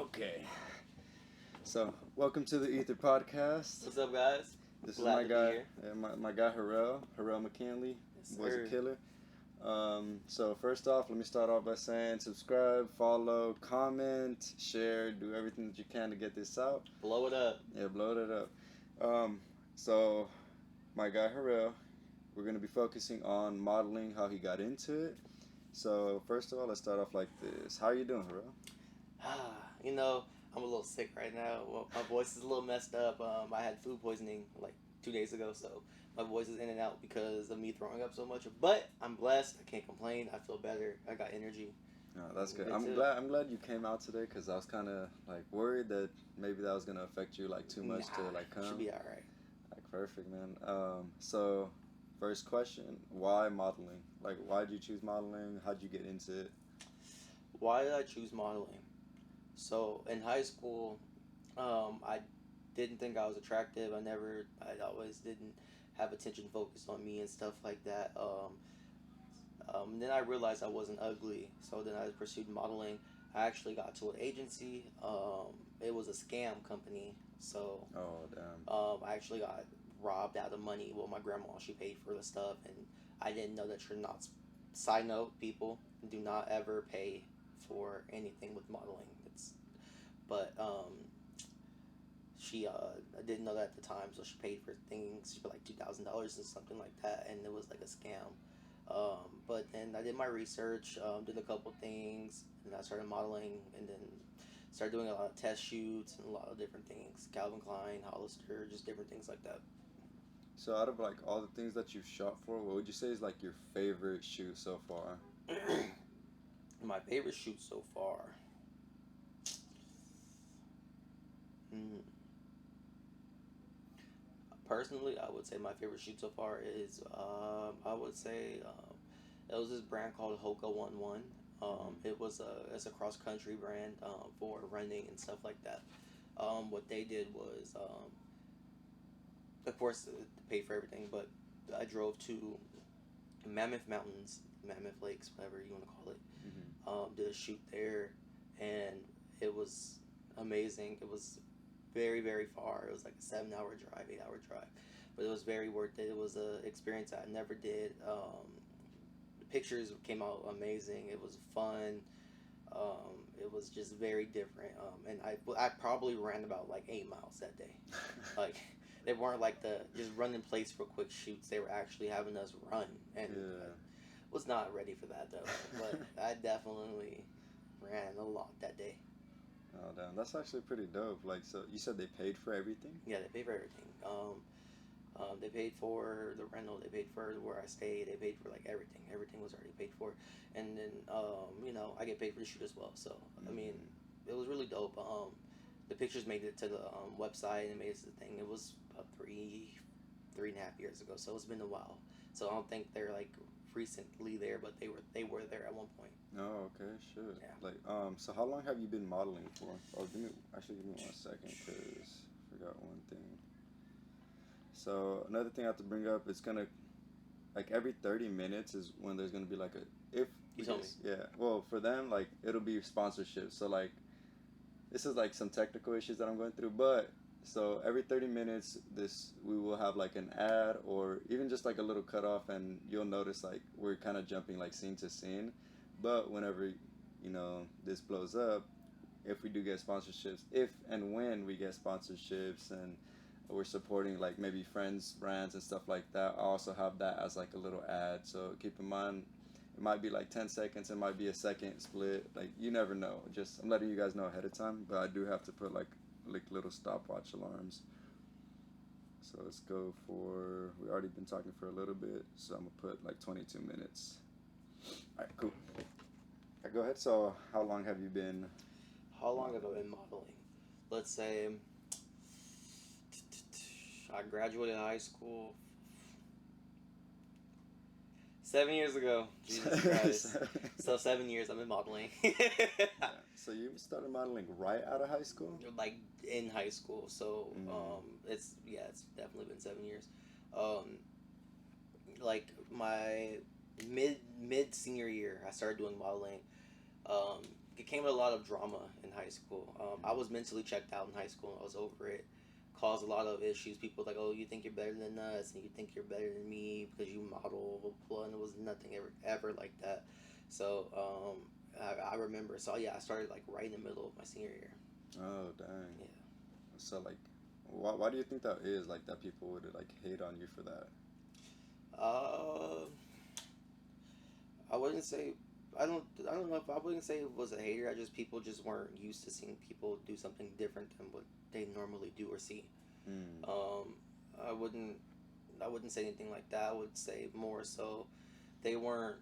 Okay. So, welcome to the Iter podcast. What's up, guys? This Glad is to my be guy, here. my guy Harell McKinley. Yes, Boy's sir. a killer. So first off, let me start off by saying subscribe, follow, comment, share, do everything that you can to get this out. Blow it up. Yeah, blow it up. So my guy Harell, we're gonna be focusing on modeling, how he got into it. So first of all, let's start off like this. How are you doing, Harell? I'm a little sick right now. Well, my voice is a little messed up. I had food poisoning like 2 days ago, so my voice is in and out because of me throwing up so much. But I'm blessed. I can't complain. I feel better. I got energy. Oh, that's good. Good too. I'm glad you came out today because I was kind of like worried that maybe that was gonna affect you like too much to like come. Should be all right. Like perfect, man. So first question: why modeling? Like, why did you choose modeling? How'd you get into it? Why did I choose modeling? So in high school, I didn't think I was attractive. I always didn't have attention focused on me and stuff like that. Then I realized I wasn't ugly, so then I pursued modeling. I actually got to an agency. It was a scam company, so Oh damn. I actually got robbed out of money. Well, my grandma, she paid for the stuff, and I didn't know that you're not. Side note, people, do not ever pay for anything with modeling. She I didn't know that at the time, so she paid for things. She paid like $2,000 and something like that, and it was like a scam. But then I did my research, did a couple things, and I started modeling, and then started doing a lot of test shoots and a lot of different things. Calvin Klein, Hollister, just different things like that. So out of like all the things that you've shot for, what would you say is like your favorite shoot so far? My favorite shoot so far. Personally, I would say my favorite shoot so far is it was this brand called Hoka 11. It's a cross country brand for running and stuff like that. What they did was, of course, they paid for everything, but I drove to Mammoth Mountains, Mammoth Lakes, whatever you want to call it. Mm-hmm. Did a shoot there, and it was amazing. It was very, very far. It was like a 7-hour drive, 8-hour drive, but it was very worth it. It was an experience I never did. The pictures came out amazing. It was fun. It was just very different. And I probably ran about like 8 miles that day. Like, they weren't like the just run in place for quick shoots. They were actually having us run, and Yeah. I was not ready for that though. But I definitely ran a lot that day. Oh damn, that's actually pretty dope. Like, so you said they paid for everything? Yeah, they paid for everything. They paid for the rental. They paid for where I stayed. They paid for like everything. Everything was already paid for, and then I get paid for the shoot as well. So I mean, it was really dope. The pictures made it to the website and made it to the thing. It was about 3.5 years ago. So it's been a while. So I don't think they're like recently there, but they were there at one point. Oh, okay, sure. Yeah. Like, so how long have you been modeling for? Oh, give me 1 second, cause I forgot one thing. So another thing I have to bring up, it's gonna, like every 30 minutes is when there's gonna be like You told me. Yeah. Well, for them, like it'll be sponsorship. So like, this is like some technical issues that I'm going through, but so every 30 minutes, we will have like an ad or even just like a little cutoff, and you'll notice like we're kind of jumping like scene to scene. But whenever this blows up, if we do get sponsorships, if and when we get sponsorships, and we're supporting like maybe friends, brands, and stuff like that, I also have that as like a little ad. So keep in mind, it might be like 10 seconds, it might be a second split. Like, you never know. Just I'm letting you guys know ahead of time, but I do have to put like little stopwatch alarms. So let's go for, we already been talking for a little bit, so I'm gonna put like 22 minutes. All right, cool. All right, go ahead. So how long have you been? How long have I been modeling? Let's say I graduated high school 7 years ago. Jesus Christ. So 7 years I've been modeling. Yeah. So you started modeling right out of high school? Like in high school. So it's definitely been 7 years. Like my mid senior year I started doing modeling. it came with a lot of drama in high school. I was mentally checked out in high school. I was over it. Caused a lot of issues. People like, oh, you think you're better than us, and you think you're better than me because you model, blah, blah, blah, and it was nothing ever like that. So I remember. So yeah, I started like right in the middle of my senior year. Oh dang. Yeah. So like, why do you think that is? Like that people would like hate on you for that? Uh, I wouldn't say. I don't know if I wouldn't say it was a hater. I just people just weren't used to seeing people do something different than what they normally do or see. Mm. Um, I wouldn't I wouldn't say anything like that. I would say more so they weren't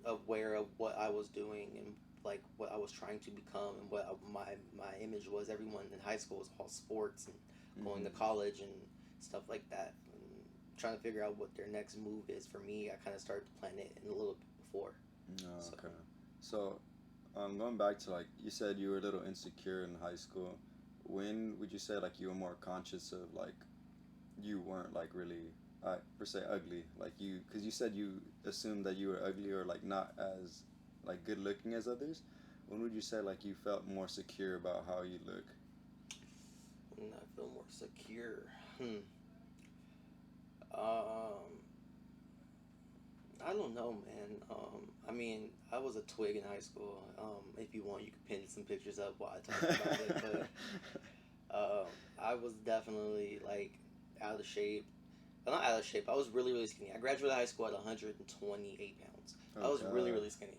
aware of what I was doing and like what I was trying to become and what my image was. Everyone in high school was all sports and going to Mm-hmm. college and stuff like that. And trying to figure out what their next move is for me, I kind of started to plan it in a little bit before. Oh, So okay. So, going back to like you said you were a little insecure in high school. When would you say like you were more conscious of like you weren't like really per se ugly like you because you said you assumed that you were ugly or like not as like good looking as others. When would you say like you felt more secure about how you look? and I feel more secure. Hmm. Um, I don't know, man. I mean, I was a twig in high school. If you want, you can pin some pictures up while I talk about it. But I was definitely like out of shape. Well, not out of shape. I was really, really skinny. I graduated high school at 128 pounds. I Oh was really, god. really skinny.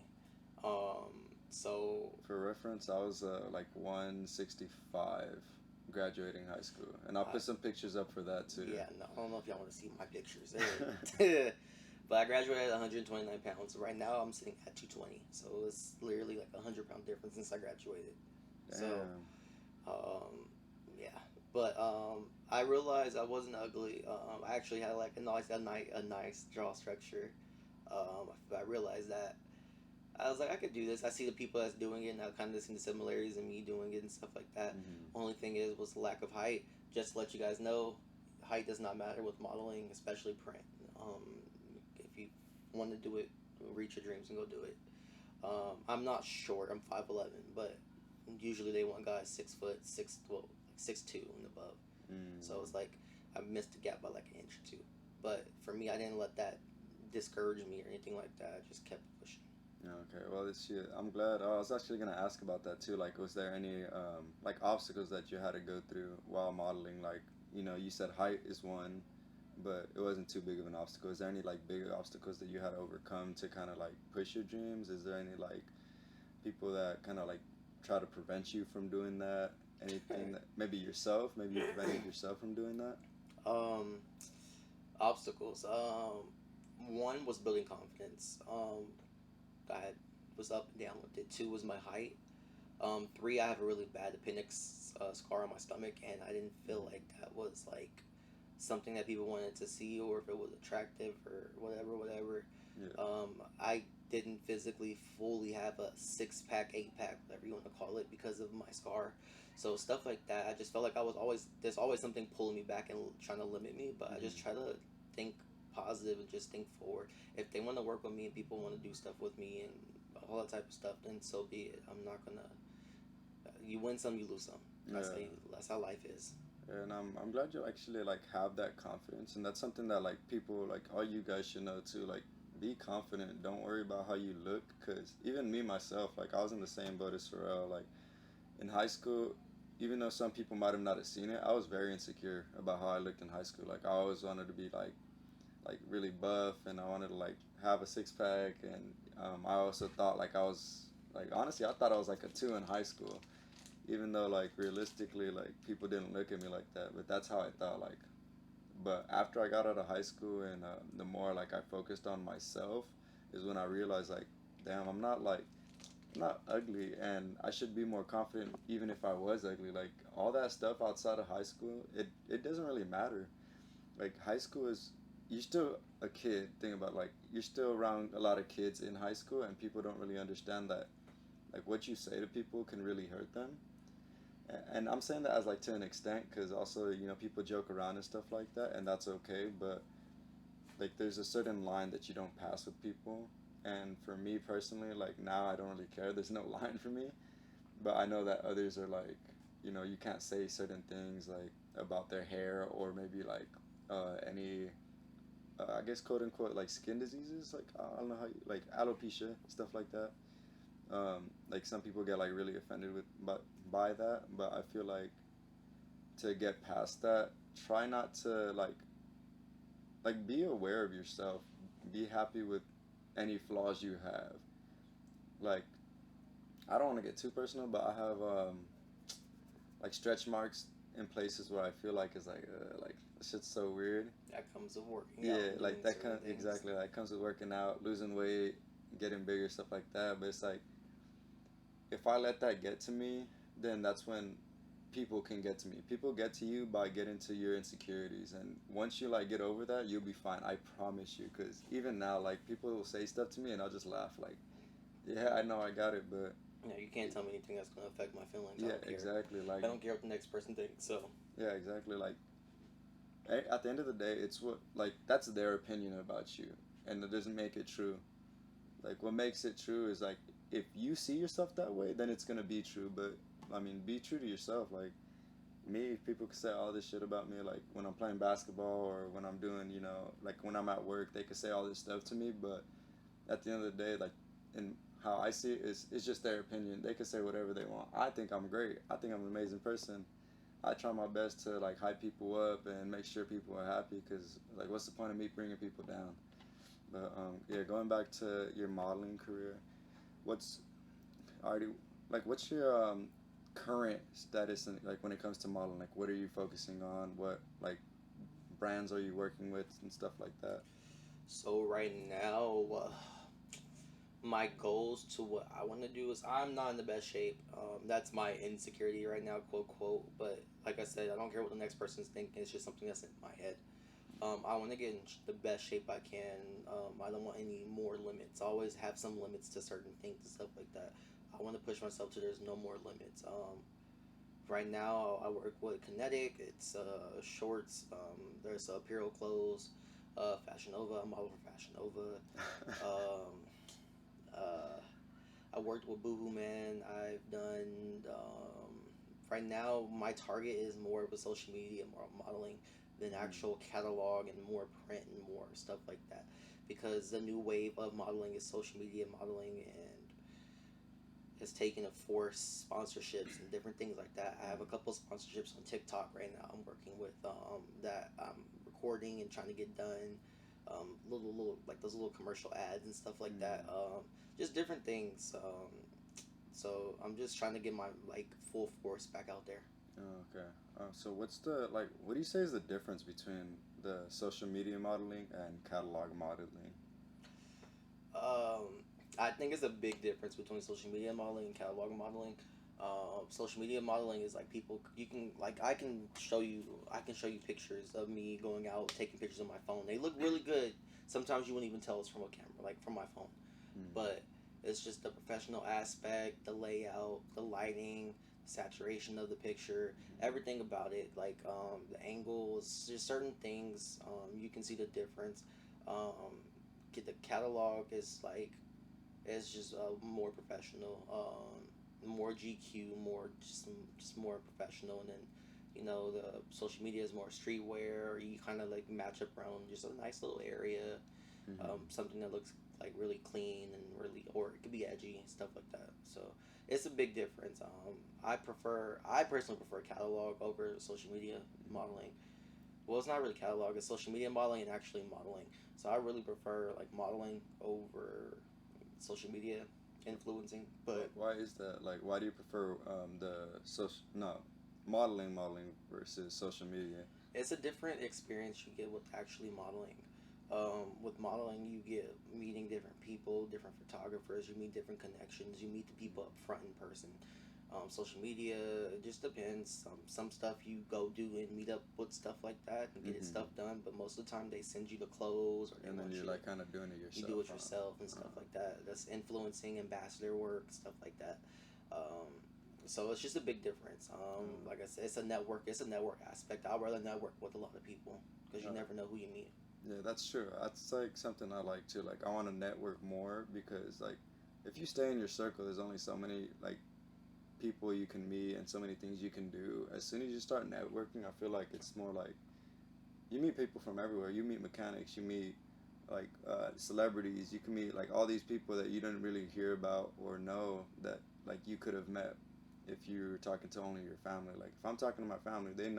Um, so For reference, I was like 165 graduating high school, and I'll I, put some pictures up for that too. yeah, no, I don't know if y'all want to see my pictures. But I graduated at 129 pounds. Right now, I'm sitting at 220. So it's literally like a 100-pound difference since I graduated. So, Damn. um, yeah. But I realized I wasn't ugly. I actually had like a nice jaw structure. I realized that I was like, I could do this. I see the people that's doing it, and I kind of see the similarities in me doing it and stuff like that. Hmm. Only thing is was the lack of height. Just to let you guys know, height does not matter with modeling, especially print. Um, if you want to do it, reach your dreams and go do it. I'm not short. I'm 5'11", but usually they want guys 6 foot, 6'2" and above. So it's Mm. like I missed the gap by like an inch or two. But for me, I didn't let that discourage me or anything like that. I just kept pushing. Okay, well, this shit, I'm glad. I was actually gonna ask about that too. Like, was there any like obstacles that you had to go through while modeling? Like, you said height is one, but it wasn't too big of an obstacle. Is there any like big obstacles that you had to overcome to kind of like push your dreams? Is there any like people that kind of like try to prevent you from doing that? Anything that maybe yourself, maybe you prevented yourself from doing that? um, Obstacles. One was building confidence. I was up and down with it. Two was my height. Three, I have a really bad appendix scar on my stomach, and I didn't feel like that was like something that people wanted to see or if it was attractive or whatever. Yeah. I didn't physically fully have a 6 pack, 8 pack, whatever you want to call it, because of my scar. So stuff like that, I just felt like there's always something pulling me back and trying to limit me. But I just Hmm. try to think positive and just think forward. If they want to work with me and people want to do stuff with me and all that type of stuff, then so be it. I'm not gonna. You win some, you lose some. Yeah. That's how life is. And I'm glad you actually like have that confidence, and that's something that like people like all you guys should know too. Like, be confident. Don't worry about how you look, cause even me myself, like I was in the same boat as Harell. Like in high school, even though some people might have not have seen it, I was very insecure about how I looked in high school. Like I always wanted to be like really buff, and I wanted to like have a 6 pack, and I also thought like I was like honestly I thought I was like a 2 in high school, even though like realistically like people didn't look at me like that, but that's how I thought. Like, but after I got out of high school and the more like I focused on myself is when I realized like damn, I'm not ugly, and I should be more confident even if I was ugly. Like all that stuff outside of high school, it doesn't really matter. Like high school is, you're still a kid. Think about like you're still around a lot of kids in high school, and people don't really understand that like what you say to people can really hurt them. And I'm saying that as like to an extent, because also people joke around and stuff like that, and that's okay. But like there's a certain line that you don't pass with people, And for me personally, like now I don't really care. There's no line for me, but I know that others are like, you can't say certain things like about their hair or maybe like any, I guess quote unquote like skin diseases. Like I don't know how like alopecia stuff like that. Like some people get like really offended by that, but I feel like to get past that, try not to like be aware of yourself. Be happy with any flaws you have. Like I don't want to get too personal, but I have like stretch marks in places where I feel like it's like this shit's so weird. That comes with working out Yeah, and like doing that certain kind things. exactly like comes with working out, losing weight, getting bigger, stuff like that. But it's like if I let that get to me, then that's when people can get to me. People get to you by getting to your insecurities, and once you like get over that, you'll be fine. I promise you. Because even now, like people will say stuff to me, and I'll just laugh. Like, yeah, I know I got it, but You know, you can't tell me anything that's gonna affect my feelings. I yeah, don't care. exactly. Like, I don't care what the next person thinks. So yeah, exactly. Like, at the end of the day, it's what like that's their opinion about you, and it doesn't make it true. Like, what makes it true is like if you see yourself that way, then it's gonna be true. But I mean, be true to yourself. Like me, people could say all this shit about me, like when I'm playing basketball or when I'm doing, like when I'm at work, they could say all this stuff to me, but at the end of the day, like, and how I see it is, it's just their opinion. They could say whatever they want. I think I'm great. I think I'm an amazing person. I try my best to like hype people up and make sure people are happy, because like, what's the point of me bringing people down? But yeah, going back to your modeling career, what's already like what's your current status in, like when it comes to modeling? Like what are you focusing on? What like brands are you working with and stuff like that? so right now, my goals to what I want to do is I'm not in the best shape. That's my insecurity right now, quote quote. But like I said, I don't care what the next person's thinking. It's just something that's in my head. I want to get in the best shape I can. I don't want any more limits. I always have some limits to certain things and stuff like that. I want to push myself to there's no more limits. Right now, I work with Kinetic. It's shorts. There's apparel clothes. Fashion Nova. I'm all over Fashion Nova. Um, uh, I worked with Boohoo Man. I've done. Right now, my target is more of a social media, more modeling than actual catalog and more print and more stuff like that. Because the new wave of modeling is social media modeling and has taken a force sponsorships and different things like that. I have a couple sponsorships on TikTok right now. I'm working with that I'm recording and trying to get done. Little like those little commercial ads and stuff like that. Just different things. So I'm just trying to get my like full force back out there. Oh, okay. So what's the like? What do you say is the difference between the social media modeling and catalog modeling? Um, I think it's a big difference between social media modeling and catalog modeling. Social media modeling is like people you can like I can show you pictures of me going out taking pictures on my phone. They look really good. Sometimes you wouldn't even tell it's from a camera, like from my phone. But it's just the professional aspect, the layout, the lighting, saturation of the picture, everything about it, like the angles, just certain things. You can see the difference. Um, get the catalog is like it's just more professional, more GQ, more just more professional, and then the social media is more streetwear. You kind of like match up around just a nice little area, something that looks like really clean and really, or it could be edgy and stuff like that. So it's a big difference. I personally prefer catalog over social media modeling. Well, it's not really catalog; it's social media modeling and actually modeling. So I really prefer like modeling over social media influencing. But Why is that? Like, why do you prefer the social no modeling versus social media? it's a different experience you get with actually modeling. With modeling, you get meeting different people, different photographers. You meet different connections. You meet the people up front in person. Social media, it just depends. Some stuff you go do and meet up with stuff like that and get it stuff done. But most of the time, they send you the clothes or they And then want you're you like kind of doing it you yourself. do it yourself and stuff like that. That's influencing, ambassador work, stuff like that. Um, so it's just a big difference. Like I said, it's a network. It's a network aspect. I'd rather network with a lot of people because you never know who you meet. Yeah, that's true. That's like something I like too. Like I want to network more because like if you stay in your circle, there's only so many like people you can meet and so many things you can do. As soon as you start networking, I feel like it's more like you meet people from everywhere. You meet mechanics, you meet like celebrities. You can meet like all these people that you didn't really hear about or know that like you could have met if you were talking to only your family. Like if I'm talking to my family, they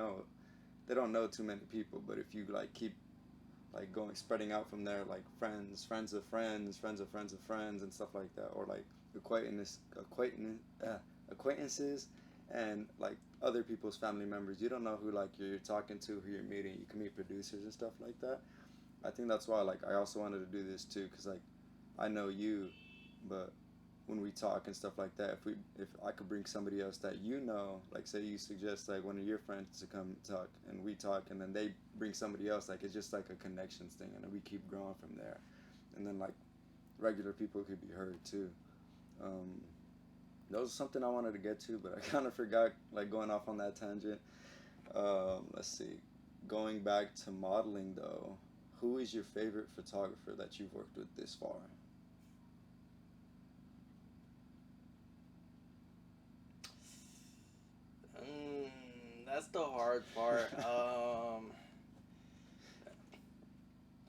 don't know too many people. But if you like keep like going spreading out from there, like friends of friends, friends of friends of friends, and stuff like that, or like acquaintances, and like other people's family members. You don't know who like you're talking to, who you're meeting. You can meet producers and stuff like that. I think that's why like I also wanted to do this too, because like I know you, but when we talk and stuff like that, if I could bring somebody else that you know, like say you suggest like one of your friends to come talk and we talk, and then they bring somebody else, like it's just like a connections thing, and then we keep growing from there, and then like regular people could be heard too. Um, that was something I wanted to get to, but I kind of forgot, like going off on that tangent. Let's see. Going back to modeling though, who is your favorite photographer that you've worked with this far? Mm, that's the hard part.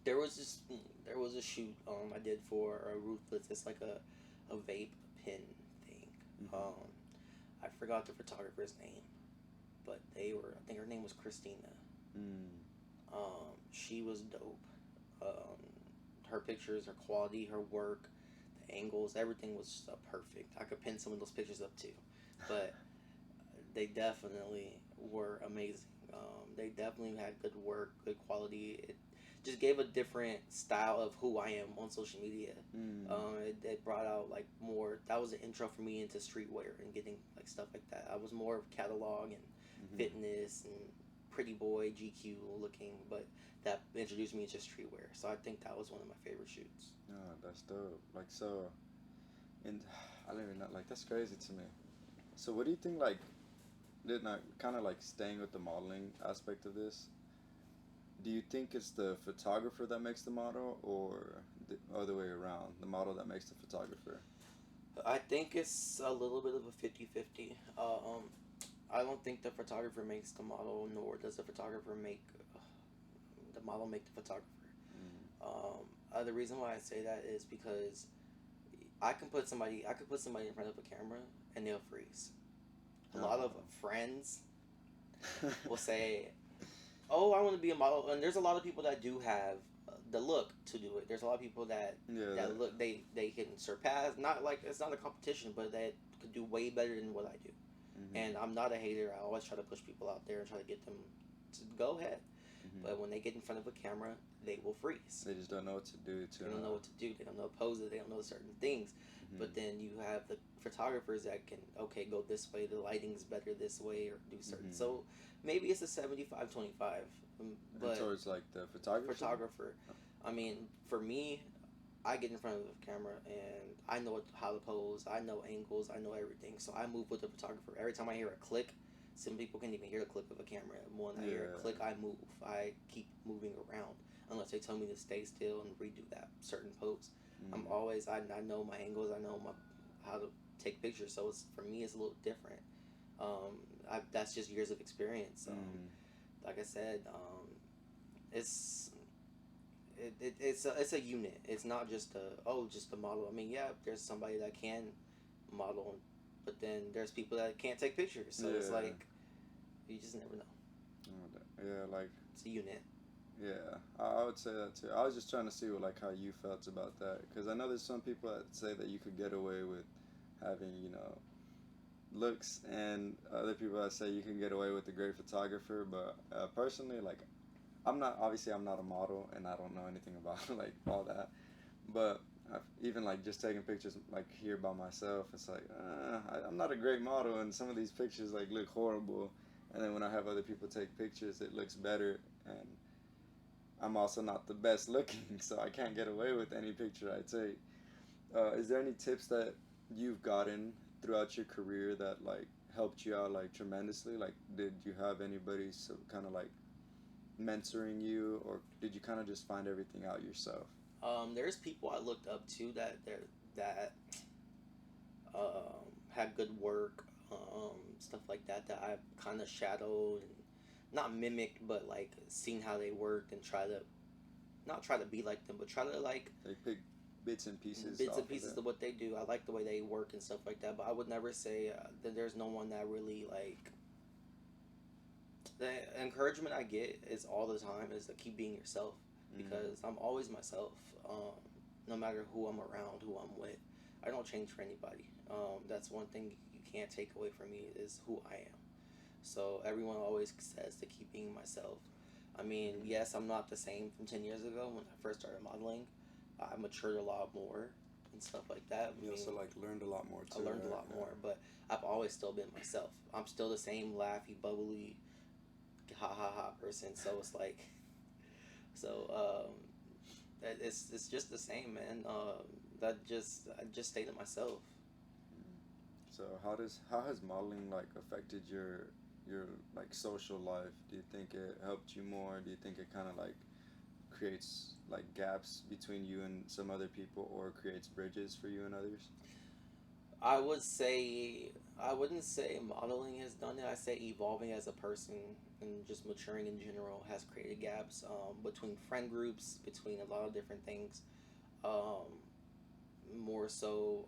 There was this there was a shoot I did for a Ruthless. It's like a vape pen thing. Mm-hmm. Um, I forgot the photographer's name, but they were. I think her name was Christina. Mm. She was dope. Um, her pictures, her quality, her work, the angles, everything was just, perfect. I could pin some of those pictures up too, but they definitely were amazing. They definitely had good work, good quality. It just gave a different style of who I am on social media. Mm. It brought out like more. That was an intro for me into streetwear and getting like stuff like that. I was more of catalog and Mm-hmm. fitness and pretty boy GQ looking, but that introduced me to streetwear. So I think that was one of my favorite shoots. Oh, that's dope. Like so, and I don't even know. Like that's crazy to me. So, what do you think? Like, did not kind of like staying with the modeling aspect of this? Do you think it's the photographer that makes the model, or the other way around, the model that makes the photographer? I think it's a little bit of a 50-50. I don't think the photographer makes the model, nor does the photographer make the model make the photographer. Mm. The reason why I say that is because I could put somebody in front of a camera and they'll freeze. A lot of friends will say, "Oh, I want to be a model," and there's a lot of people that do have the look to do it. There's a lot of people Yeah. that look they can surpass. Not like it's not a competition, but that could do way better than what I do. Mm-hmm. And I'm not a hater. I always try to push people out there and try to get them to go ahead. Mm-hmm. But when they get in front of a camera, they will freeze. They just don't know what to do. They don't know what to do. They don't know poses. They don't know certain things. Mm-hmm. But then you have the photographers that can go this way. The lighting's better this way, or do certain. Mm-hmm. So maybe it's a 75-25. But towards like the photographer. I mean, for me, I get in front of the camera and I know how to pose. I know angles. I know everything. So I move with the photographer. Every time I hear a click, some people can't even hear the click of a camera. When I hear a click, I move. I keep moving around unless they tell me to stay still and redo that certain pose. I'm always I know my angles. I know how to take pictures. So for me, it's a little different. That's just years of experience. Like I said, it's it's a unit. It's not just just a model. I mean, yeah, there's somebody that can model, but then there's people that can't take pictures. So it's like you just never know. Yeah, like It's a unit. yeah, I would say that too. I was just trying to see like how you felt about that, because I know there's some people that say that you could get away with having looks, and other people that say you can get away with a great photographer. But personally, like I'm not a model, and I don't know anything about like all that. But even like just taking pictures like here by myself, it's like I'm not a great model, and some of these pictures like look horrible. And then when I have other people take pictures, it looks better, and I'm also not the best looking, so I can't get away with any picture I take. Is there any tips that you've gotten throughout your career that like helped you out like tremendously? Like, did you have anybody so kind of like mentoring you, or did you kind of just find everything out yourself? There's people I looked up to that had good work, stuff like that that I kind of shadowed and not mimicked, but like seen how they worked and try to not try to be like them, but try to like They pick bits and pieces bits off and pieces of of what they do. I like the way they work and stuff like that, but I would never say that there's no one that really like. The encouragement I get is all the time is to keep being yourself because I'm always myself. No matter who I'm around, who I'm with, I don't change for anybody. That's one thing you can't take away from me is who I am. So everyone always says to keep being myself. I mean, yes, I'm not the same from 10 years ago when I first started modeling. I matured a lot more and stuff like that. You also like learned a lot more too. I learned a lot more, but I've always still been myself. I'm still the same laughy, bubbly, ha ha ha person. So it's like, so it's just the same, man. I just stayed to myself. So how has modeling like affected your like social life? Do you think it helped you more? Do you think it kind of like creates like gaps between you and some other people, or creates bridges for you and others? I would say I wouldn't say modeling has done it. I say evolving as a person and just maturing in general has created gaps between friend groups, between a lot of different things. Um, More so,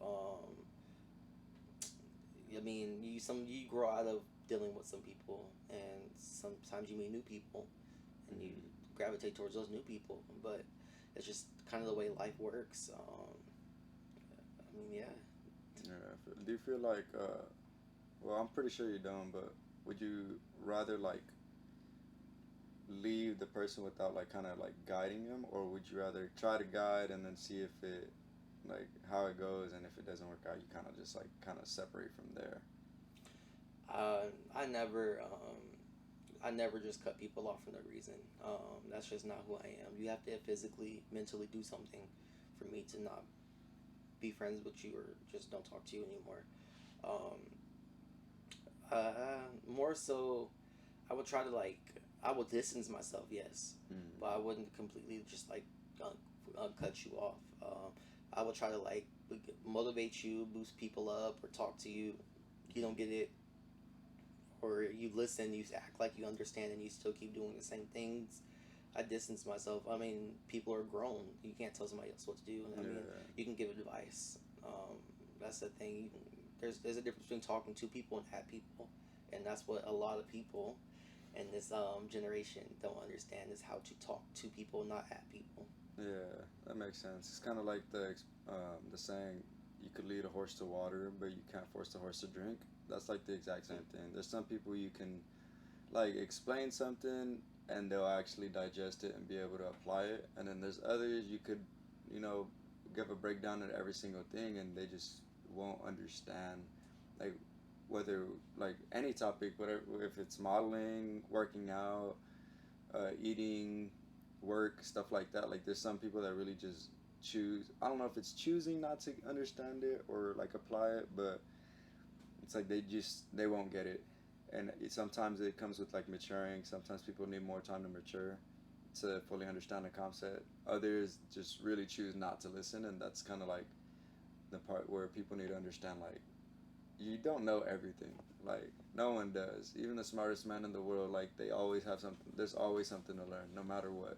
I mean, you grow out of dealing with some people, and sometimes you meet new people, and you gravitate towards those new people. But it's just kind of the way life works. I mean, yeah. Yeah. Do you feel like well, I'm pretty sure you don't, but would you rather like leave the person without like kind of like guiding them, or would you rather try to guide and then see if it like how it goes, and if it doesn't work out, you kind of just like kind of separate from there? I never, I never just cut people off for no reason. That's just not who I am. You have to physically, mentally do something for me to not be friends with you or just don't talk to you anymore. Um, More so, I would try to like, I would distance myself, yes, but I wouldn't completely just like cut you off. I would try to like motivate you, boost people up, or talk to you. You don't get it, or you listen, you act like you understand, and you still keep doing the same things. I distance myself. I mean, people are grown. You can't tell somebody else what to do. I mean, you can give advice. That's the thing. There's a difference between talking to people and at people, and that's what a lot of people in this generation don't understand is how to talk to people, not at people. Yeah, that makes sense. It's kind of like the saying, you could lead a horse to water, but you can't force the horse to drink. That's like the exact same thing. There's some people you can like explain something and they'll actually digest it and be able to apply it, and then there's others you could, you know, give a breakdown of every single thing and they just won't understand, like whether like any topic, whatever, if it's modeling, working out, eating, work, stuff like that. Like there's some people that really just choose. I don't know if it's choosing not to understand it or like apply it, but it's like they won't get it. And sometimes it comes with like maturing. Sometimes people need more time to mature to fully understand the concept. Others just really choose not to listen, and that's kind of like the part where people need to understand, like, you don't know everything. Like, no one does. Even the smartest man in the world, like, they always have something. There's always something to learn, no matter what.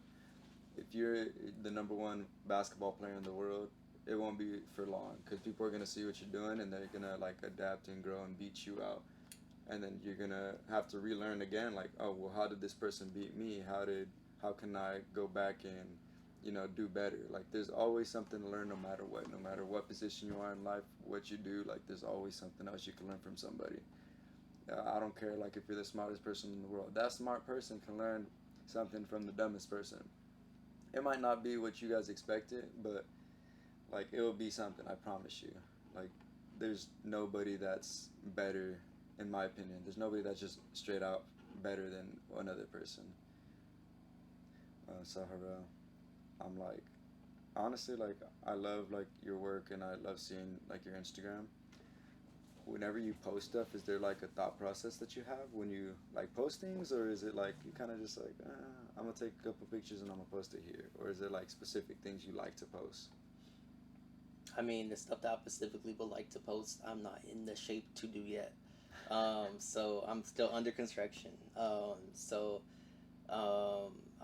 If you're the number one basketball player in the world, it won't be for long, because people are gonna see what you're doing and they're gonna like adapt and grow and beat you out, and then you're gonna have to relearn again. Like, oh well, how did this person beat me? How can I go back and, you know, do better? Like, there's always something to learn, no matter what position you are in life, what you do. Like, there's always something else you can learn from somebody. I don't care like if you're the smartest person in the world. That smart person can learn something from the dumbest person. It might not be what you guys expected, but like it will be something. I promise you. Like, there's nobody that's better, in my opinion. There's nobody that's just straight out better than another person. So Harell, I'm like, honestly, like, I love like your work and I love seeing like your Instagram. whenever you post stuff, is there like a thought process that you have when you like post things, or is it like you kind of just like, I'm gonna take a couple pictures and I'm gonna post it here, or is there like specific things you like to post? I mean, the stuff that I specifically would like to post, I'm not in the shape to do yet. So I'm still under construction.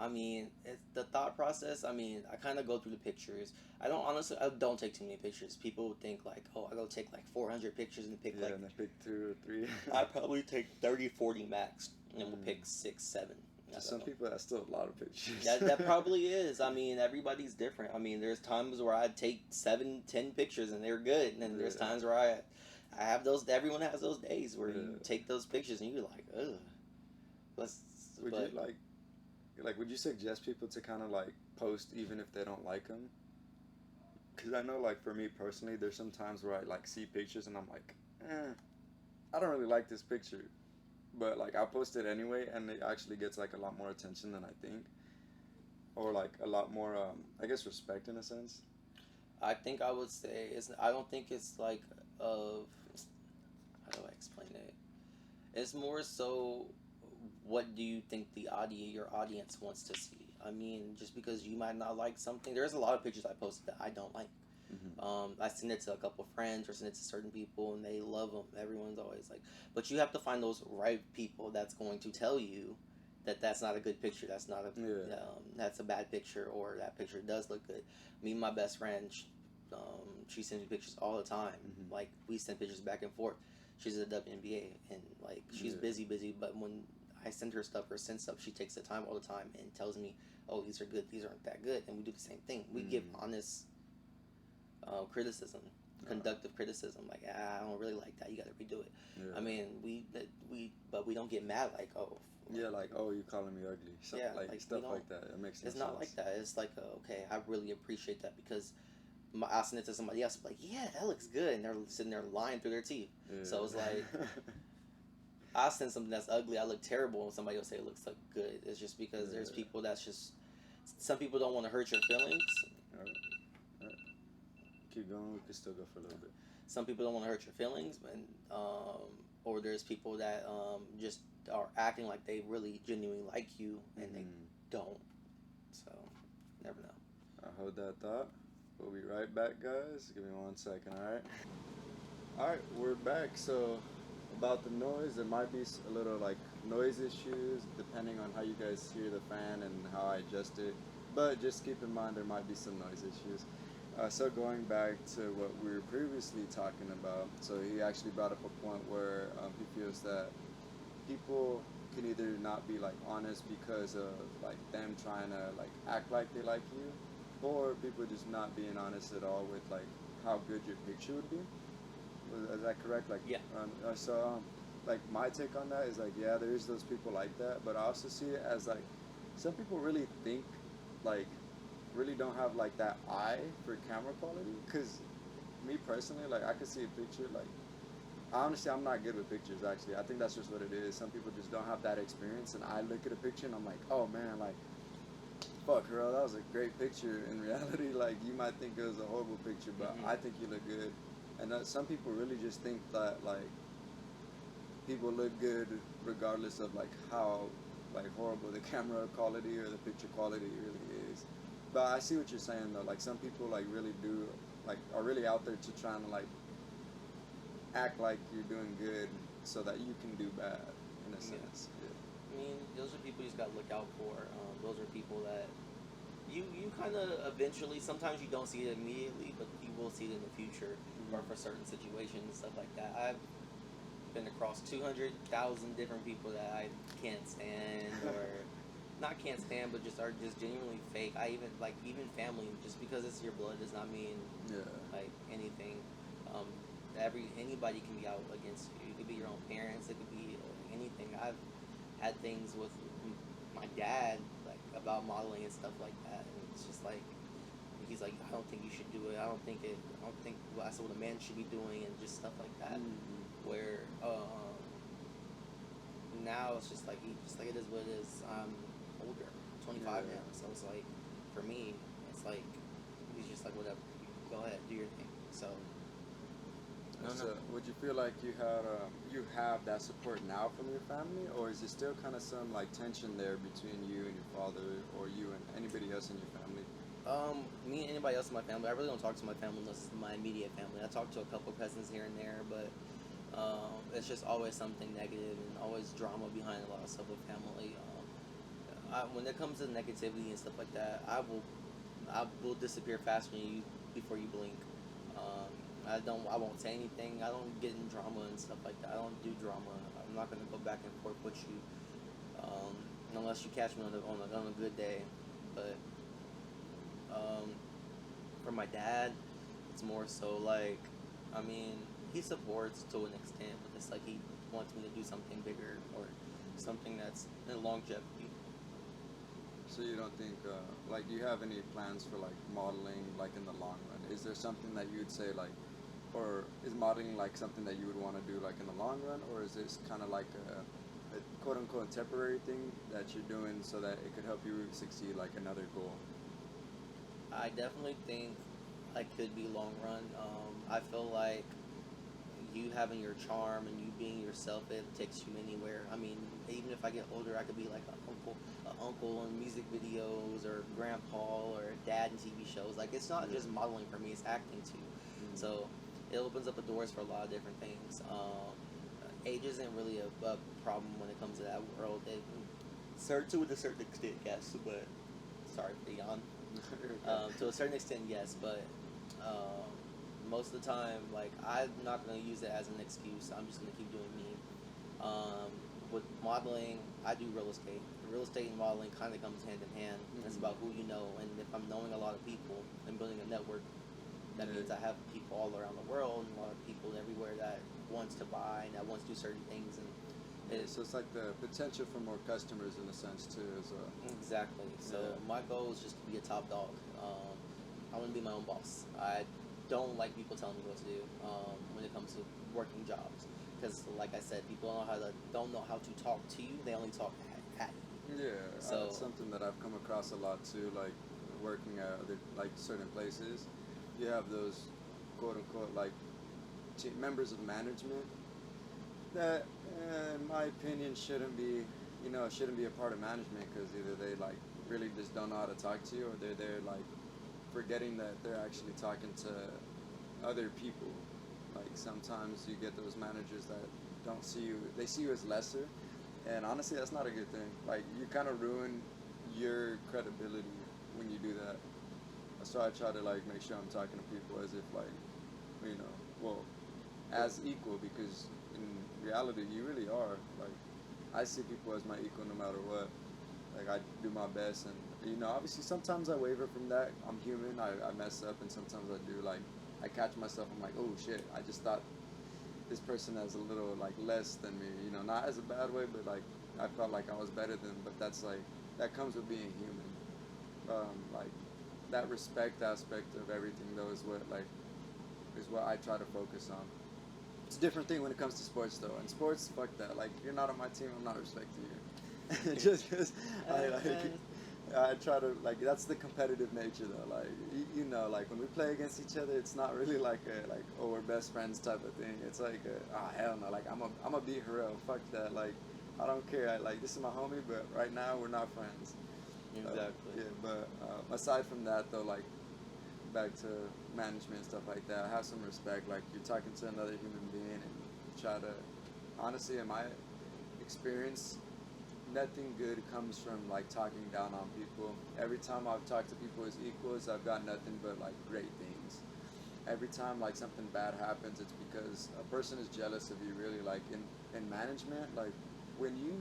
I mean, it's the thought process. I mean, I kind of go through the pictures. I don't take too many pictures. People think like, oh, I go take like 400 pictures and pick And I pick 2 or 3. I probably take 30, 40 max, and we'll pick 6, 7. To some people, that's still a lot of pictures. That probably is. I mean, everybody's different. I mean, there's times where I take 7, 10 pictures and they're good, and then there's times where I have those. Everyone has those days where you take those pictures and you're like, ugh. Would you would you suggest people to kind of like post even if they don't like them? Because I know, like, for me personally, there's some times where I like see pictures and I'm like, I don't really like this picture, but like I post it anyway, and it actually gets like a lot more attention than I think, or like a lot more, I guess, respect in a sense. I think I would say I don't think it's like of. How do I explain it? It's more so, what do you think your audience wants to see? I mean, just because you might not like something, there's a lot of pictures I posted that I don't like. I send it to a couple friends or send it to certain people, and they love them. Everyone's always like, but you have to find those right people that's going to tell you that that's not a good picture. That's not that's a bad picture, or that picture does look good. Me and my best friend, she sends me pictures all the time. Like, we send pictures back and forth. She's at the WNBA, and like she's busy, but when I send her stuff or send stuff, she takes the time all the time and tells me, oh, these are good, these aren't that good, and we do the same thing. We give honest criticism, conductive criticism. Like, I don't really like that, you got to redo it. I mean, but we don't get mad like, oh. Like, oh, you calling me ugly. Like stuff like that. It makes sense. It's not like that. It's like, okay, I really appreciate that, because I'll send it to somebody else, like, yeah, that looks good, and they're sitting there lying through their teeth. So it's like, I'll send something that's ugly, I look terrible, and somebody will say it looks like good. It's just because there's people that's just, some people don't want to hurt your feelings. All right. Keep going, we can still go for a little bit. Some people don't want to hurt your feelings, and or there's people that just are acting like they really genuinely like you, and they don't. So, never know. I hold that thought. We'll be right back, guys. Give me 1 second, alright? Alright, we're back. So, about the noise, there might be a little like noise issues depending on how you guys hear the fan and how I adjust it. But just keep in mind there might be some noise issues. So going back to what we were previously talking about, so he actually brought up a point where he feels that people can either not be like honest because of like them trying to like act like they like you, or people just not being honest at all with like how good your picture would be. Is that correct? Like, yeah. Like my take on that is like, yeah, there's those people like that, but I also see it as like some people really think like really don't have like that eye for camera quality. Because me personally, like I could see a picture, like honestly I'm not good with pictures actually. I think that's just what it is. Some people just don't have that experience, and I look at a picture and I'm like, oh man, like fuck, Harell, that was a great picture. In reality, like, you might think it was a horrible picture, but I think you look good. And some people really just think that, like, people look good regardless of, like, how, like, horrible the camera quality or the picture quality really is. But I see what you're saying, though. Like, some people, like, really do, like, are really out there to trying to, like, act like you're doing good so that you can do bad, in a sense. Yeah. I mean, those are people you just gotta look out for. Those are people that you kind of eventually, sometimes you don't see it immediately, but you will see it in the future, or for certain situations and stuff like that. I've been across 200,000 different people that I can't stand, or not can't stand, but just are just genuinely fake. I even family, just because it's your blood does not mean like anything. Anybody can be out against you. It could be your own parents. It could be anything. I've had things with my dad, like, about modeling and stuff like that, and it's just like, he's like, I don't think you should do it. I don't think that's what a man should be doing, and just stuff like that. Where now it's just like it is what it is. I'm older, 25 now, so it's like, for me, it's like, he's just like, whatever, go ahead, do your thing. So don't So, know. would you feel like you have that support now from your family, or is there still kind of some like tension there between you and your father, or you and anybody else in your family? Me and anybody else in my family, I really don't talk to my family unless it's my immediate family. I talk to a couple cousins here and there, but it's just always something negative and always drama behind a lot of stuff with family. When it comes to negativity and stuff like that, I will disappear faster than you before you blink. I won't say anything. I don't get in drama and stuff like that. I don't do drama. I'm not gonna go back and forth with you, um, unless you catch me on a good day. But um, for my dad, it's more so like, I mean, he supports to an extent, but it's like he wants me to do something bigger or something that's in longevity. So you don't think like do you have any plans for like modeling like in the long run? Is there something that you would say like, or is modeling like something that you would want to do like in the long run, or is this kind of like a quote unquote temporary thing that you're doing so that it could help you succeed like another goal? I definitely think I could be long run. I feel like you having your charm and you being yourself, it takes you anywhere. I mean, even if I get older, I could be like an uncle in music videos, or grandpa, or dad in TV shows. Like, it's not just modeling for me; it's acting too. So it opens up the doors for a lot of different things. Age isn't really a problem when it comes to that world. To a certain extent, yes, but sorry for the yawn. To a certain extent, yes, but most of the time, like, I'm not gonna use it as an excuse. I'm just gonna keep doing me. Um, with modeling, I do real estate. Real estate and modeling kind of comes hand in hand. It's about who you know, and if I'm knowing a lot of people and building a network, that means I have people all around the world and a lot of people everywhere that wants to buy and that wants to do certain things. And So it's like the potential for more customers in a sense too as well. exactly. So my goal is just to be a top dog. I want to be my own boss. I don't like people telling me what to do when it comes to working jobs, because, like I said, people don't know how to talk to you. They only talk at you. Yeah, So it's something that I've come across a lot too, like working at other, like certain places. You have those quote unquote like members of management that, in my opinion, shouldn't be, shouldn't be a part of management, because either they like really just don't know how to talk to you, or they're there like forgetting that they're actually talking to other people. Like sometimes you get those managers that don't see you; they see you as lesser, and honestly, that's not a good thing. Like you kind of ruin your credibility when you do that. So I try to like make sure I'm talking to people as if like, well, as equal, because in reality you really are. Like I see people as my equal no matter what. Like I do my best, and obviously sometimes I waver from that. I'm human. I mess up, and sometimes I do like I catch myself. I'm like, oh shit! I just thought this person has a little like less than me. Not as a bad way, but like I felt like I was better than. But that's like that comes with being human. Like that respect aspect of everything though is what I try to focus on. It's a different thing when it comes to sports though. In sports, fuck that. Like if you're not on my team, I'm not respecting you. Just because I try to like that's the competitive nature though. Like like when we play against each other, it's not really like oh we're best friends type of thing. It's like hell no. Like I'm a beat Harell. Fuck that. Like I don't care. Like this is my homie, but right now we're not friends. exactly. Yeah, but aside from that though, like back to management and stuff like that, I have some respect. Like you're talking to another human being, and you try to, honestly, in my experience, nothing good comes from like talking down on people. Every time I've talked to people as equals, I've got nothing but like great things. Every time like something bad happens, it's because a person is jealous of you. Really, like in management, like when you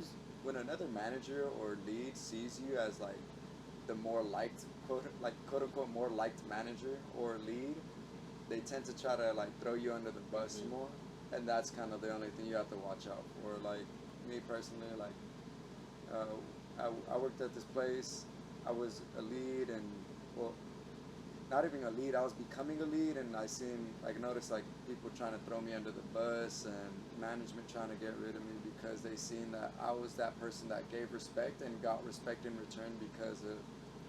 when another manager or lead sees you as like the more liked quote unquote more liked manager or lead, they tend to try to like throw you under the bus more, and that's kind of the only thing you have to watch out for. Like me personally, like I worked at this place. I was a lead, and well, not even a lead. I was becoming a lead, and I noticed like people trying to throw me under the bus, and management trying to get rid of me because they seen that I was that person that gave respect and got respect in return because of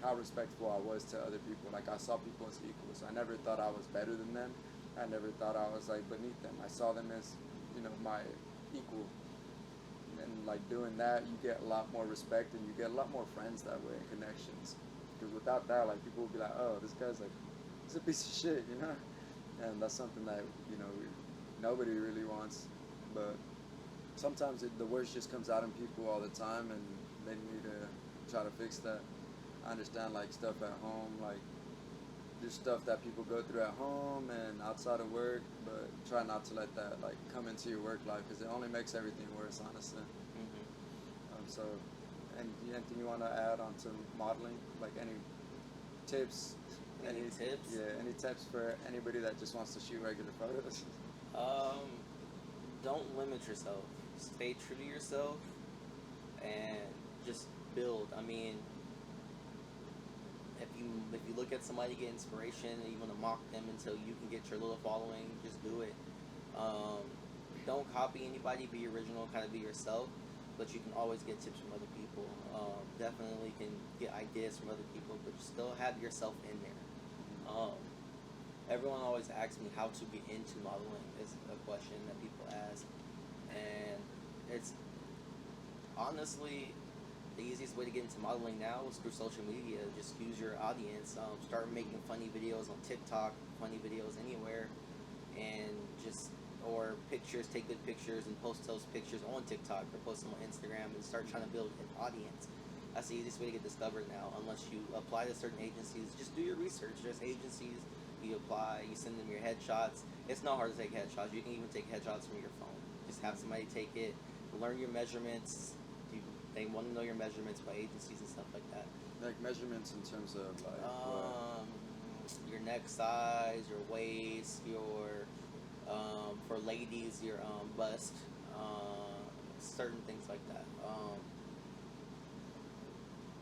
how respectful I was to other people. Like I saw people as equals. I never thought I was better than them. I never thought I was like beneath them. I saw them as, you know, my equal. And like doing that, you get a lot more respect and you get a lot more friends that way and connections. Because without that, like people would be like, oh, this guy's like, he's a piece of shit, you know. And that's something that nobody really wants. But sometimes the worst just comes out in people all the time, and they need to try to fix that. I understand like stuff at home, like there's stuff that people go through at home and outside of work, but try not to let that like come into your work life because it only makes everything worse, honestly. So, and anything you want to add on to modeling, like any tips? Any tips? Yeah, any tips for anybody that just wants to shoot regular photos? Don't limit yourself. Stay true to yourself and just build. I mean, if you look at somebody, get inspiration, and you want to mock them until you can get your little following, just do it. Don't copy anybody. Be original. Kind of be yourself. But you can always get tips from other people. Definitely can get ideas from other people, but you still have yourself in there. Everyone always asks me how to get into modeling is a question that people ask, and it's honestly the easiest way to get into modeling now is through social media. Just use your audience. Start making funny videos on TikTok, funny videos anywhere, and or pictures, take good pictures and post those pictures on TikTok or post them on Instagram and start trying to build an audience. That's the easiest way to get discovered now, unless you apply to certain agencies. Just do your research. There's agencies, you apply, you send them your headshots. It's not hard to take headshots. You can even take headshots from your phone. Just have somebody take it, learn your measurements. They want to know your measurements by agencies and stuff like that. Like measurements in terms of like your neck size, your waist, your for ladies, your bust, certain things like that.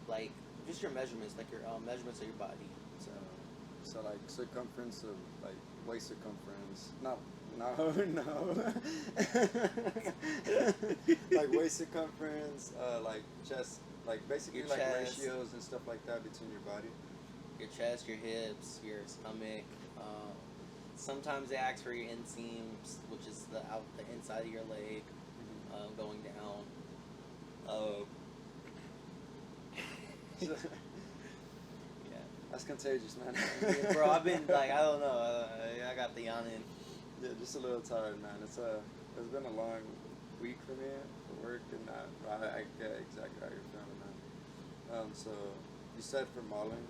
Like just your measurements, like your measurements of your body. So like circumference of like waist circumference. No. Like waist circumference, like chest, like basically Your like chest. ratios and stuff like that between your body. Your chest, your hips, your stomach. Sometimes they ask for your inseams, which is the inside of your leg, going down. Yeah. That's contagious, man. Yeah, bro, I've been like, I don't know, I got the yawning. Yeah, just a little tired, man. It's been a long week for me for work, and I get exactly how you're feeling, man. So you said for modeling,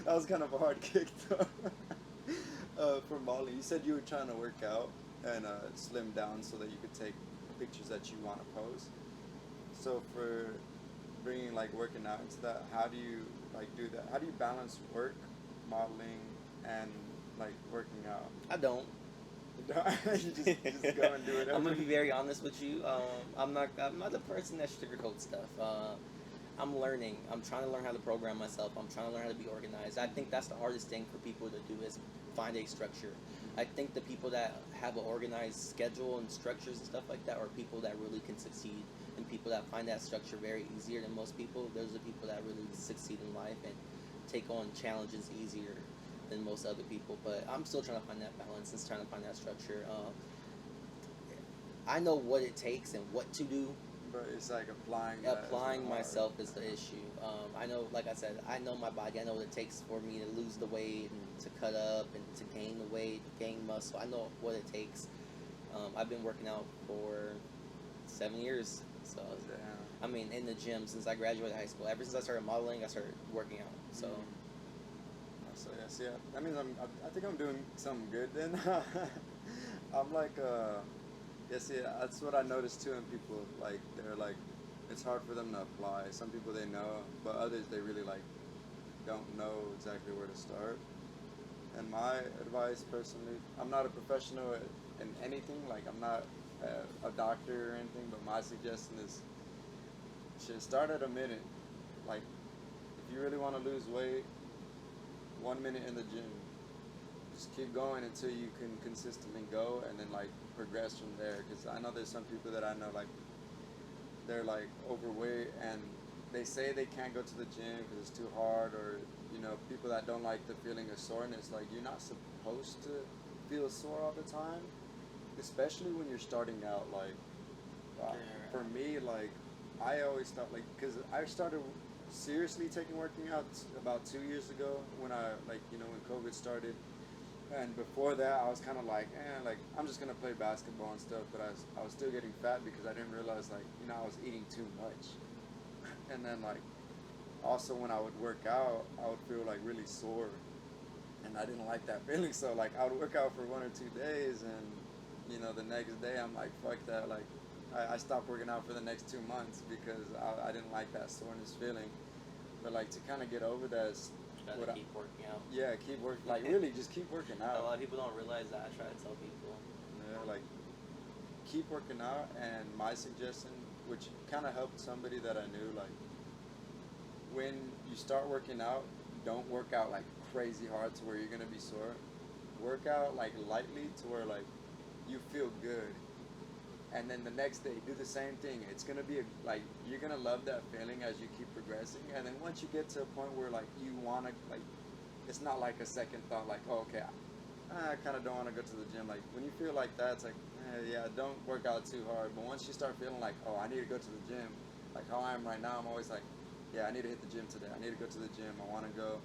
that was kind of a hard kick though. For modeling, you said you were trying to work out and slim down so that you could take pictures that you want to post. So for bringing like working out into that, how do you like do that? How do you balance work, modeling, and like working out? I don't. You just go and do it. I'm gonna be very honest with you. I'm not the person that sugarcoats stuff. I'm learning. I'm trying to learn how to program myself. I'm trying to learn how to be organized. I think that's the hardest thing for people to do is find a structure. I think the people that have an organized schedule and structures and stuff like that are people that really can succeed, and people that find that structure very easier than most people. Those are the people that really succeed in life and take on challenges easier than most other people. But I'm still trying to find that balance and trying to find that structure. I know what it takes and what to do. But it's like Applying myself is the issue. I know, like I said, I know my body. I know what it takes for me to lose the weight and to cut up and to gain the weight, gain muscle. I know what it takes. I've been working out for 7 years. So, I mean, in the gym since I graduated high school. Ever since I started modeling, I started working out. So, So yes, yeah. That means I think I'm doing something good then. I'm like yes, yeah. That's what I noticed too in people. Like they're like, it's hard for them to apply. Some people they know, but others they really like don't know exactly where to start. And my advice personally, I'm not a professional in anything. Like I'm not a doctor or anything, but my suggestion is, should start at a minute. Like if you really want to lose weight, 1 minute in the gym. Just keep going until you can consistently go, and then like progress from there. Because I know there's some people that I know like they're like overweight and they say they can't go to the gym because it's too hard, or people that don't like the feeling of soreness, like you're not supposed to feel sore all the time, especially when you're starting out. Like for me, like I always thought, like, because I started seriously taking working out about 2 years ago when I when COVID started. And before that, I was kind of like, like I'm just gonna play basketball and stuff. But I was still getting fat because I didn't realize, like, I was eating too much. And then, like, also when I would work out, I would feel like really sore, and I didn't like that feeling. So like I would work out for 1 or 2 days, and the next day I'm like, fuck that. Like I stopped working out for the next 2 months because I didn't like that soreness feeling. But like to kind of get over that, Gotta keep working out. yeah, keep working. Like really, just keep working out. A lot of people don't realize that. I try to tell people. Yeah, like keep working out. And my suggestion, which kind of helped somebody that I knew, like when you start working out, don't work out like crazy hard to where you're gonna be sore. Work out like lightly to where like you feel good. And then the next day, do the same thing. It's gonna be like you're gonna love that feeling as you keep progressing. And then once you get to a point where like you wanna like, it's not like a second thought like, oh, okay, I kind of don't want to go to the gym. Like when you feel like that, it's like, yeah, don't work out too hard. But once you start feeling like, oh, I need to go to the gym, like how I am right now, I'm always like, yeah, I need to hit the gym today. I need to go to the gym. I want to go.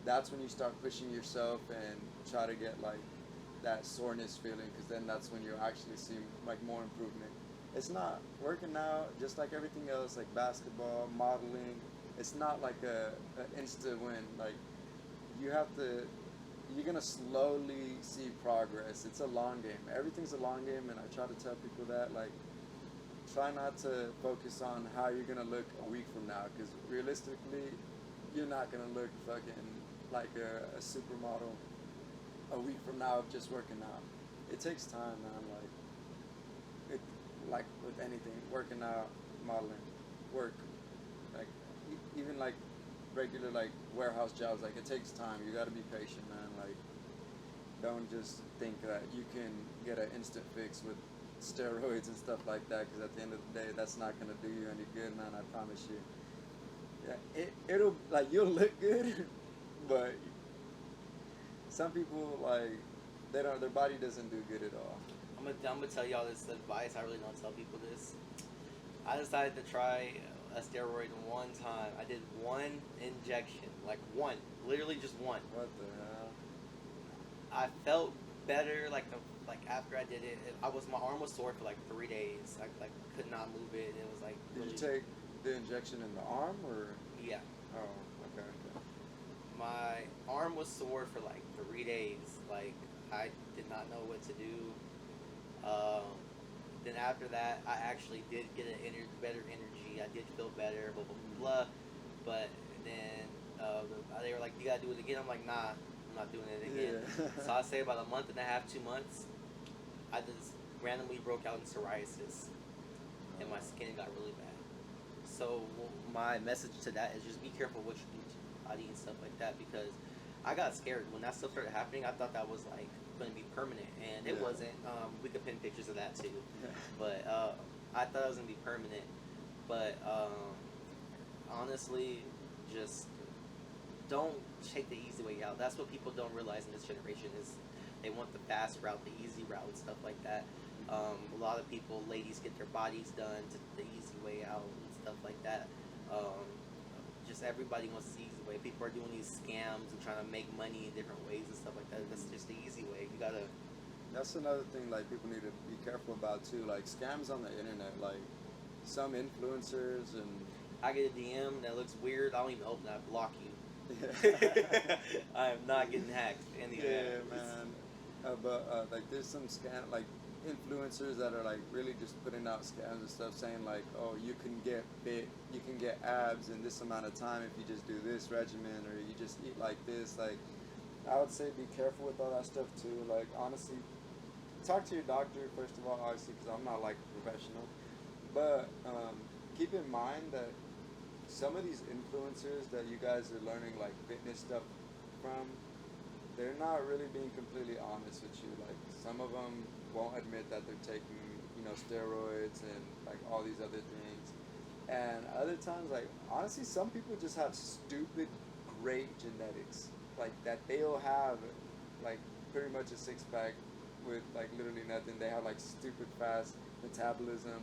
That's when you start pushing yourself and try to get like that soreness feeling, because then that's when you actually see like more improvement. It's not working out just like everything else, like basketball, modeling. It's not like a instant win. Like you have to, you're gonna slowly see progress. It's a long game. Everything's a long game, and I try to tell people that, like, try not to focus on how you're gonna look a week from now, because realistically, you're not gonna look fucking like a supermodel a week from now of just working out. It takes time, man. Like with anything, working out, modeling, work, like even like regular like warehouse jobs. Like it takes time. You got to be patient, man. Like don't just think that you can get an instant fix with steroids and stuff like that. Because at the end of the day, that's not gonna do you any good, man. I promise you. Yeah, it'll like you'll look good, but some people like they don't. Their body doesn't do good at all. I'm gonna tell y'all this advice. I really don't tell people this. I decided to try a steroid one time. I did one injection, like one, literally just one. What the hell? I felt better like after I did it. My arm was sore for like 3 days. I like could not move it. It was like. Did you take the injection in the arm or? Yeah. Oh, okay. My arm was sore for like 3 days. Like I did not know what to do. Then after that, I actually did get better energy. I did feel better, blah, blah, blah, blah. But then they were like, you gotta do it again. I'm like, nah, I'm not doing it again. Yeah. So I'd say about a month and a half, 2 months, I just randomly broke out in psoriasis. And my skin got really bad. So my message to that is just be careful what you do to your body and stuff like that, because I got scared. When that stuff started happening, I thought that was like going to be permanent, and it wasn't. We could pin pictures of that too, but I thought it was going to be permanent. But honestly, just don't take the easy way out. That's what people don't realize in this generation is they want the fast route, the easy route, and stuff like that. A lot of people, ladies, get their bodies done to the easy way out and stuff like that. Just everybody wants the easy way. People are doing these scams and trying to make money in different ways and stuff like that. That's just the easy way. You gotta. That's another thing like people need to be careful about too. Like scams on the internet. Like some influencers and. I get a DM that looks weird. I don't even open it. I block you. Yeah. I am not getting hacked. Yeah, man. But like there's some scam like influencers that are like really just putting out scams and stuff, saying like, oh, you can get fit, you can get abs in this amount of time if you just do this regimen, or you just eat like this. Like I would say be careful with all that stuff too. Like honestly, talk to your doctor first of all, obviously, because I'm not like a professional, but keep in mind that some of these influencers that you guys are learning like fitness stuff from, they're not really being completely honest with you. Like some of them won't admit that they're taking, steroids and like all these other things. And other times, like honestly, some people just have stupid great genetics, like that they'll have like pretty much a six pack with like literally nothing. They have like stupid fast metabolism.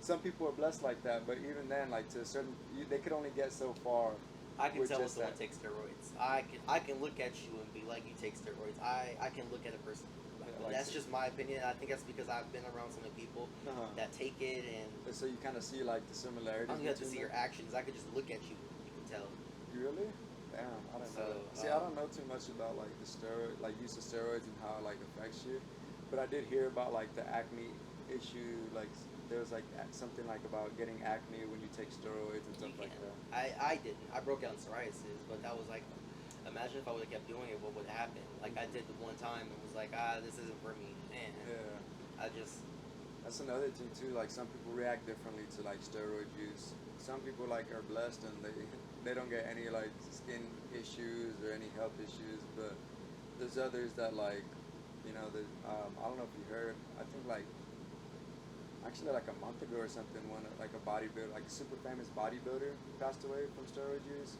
Some people are blessed like that, but even then, like to a certain, they could only get so far. I can with tell when just someone that. takes steroids. I can look at you and be like, you take steroids. I can look at a person. Like That's just my opinion. I think that's because I've been around so many people that take it, and So you kind of see like the similarities. I don't have to between see your them? actions. I could just look at you. You can tell. You really? Damn, I don't So, know. See, I don't know too much about like the steroid, like use of steroids and how it like affects you, but I did hear about like the acne issue. Like there was like something like about getting acne when you take steroids and stuff like that. I didn't. I broke out in psoriasis, but that was like, imagine if I would have kept doing it, what would happen? Like I did the one time and was like, this isn't for me, and Yeah. I just. That's another thing too. Like some people react differently to like steroid use. Some people like are blessed and they don't get any like skin issues or any health issues. But there's others that like, you know, I don't know if you heard. I think like actually like a month ago or something, one like a bodybuilder, like a super famous bodybuilder, passed away from steroid use,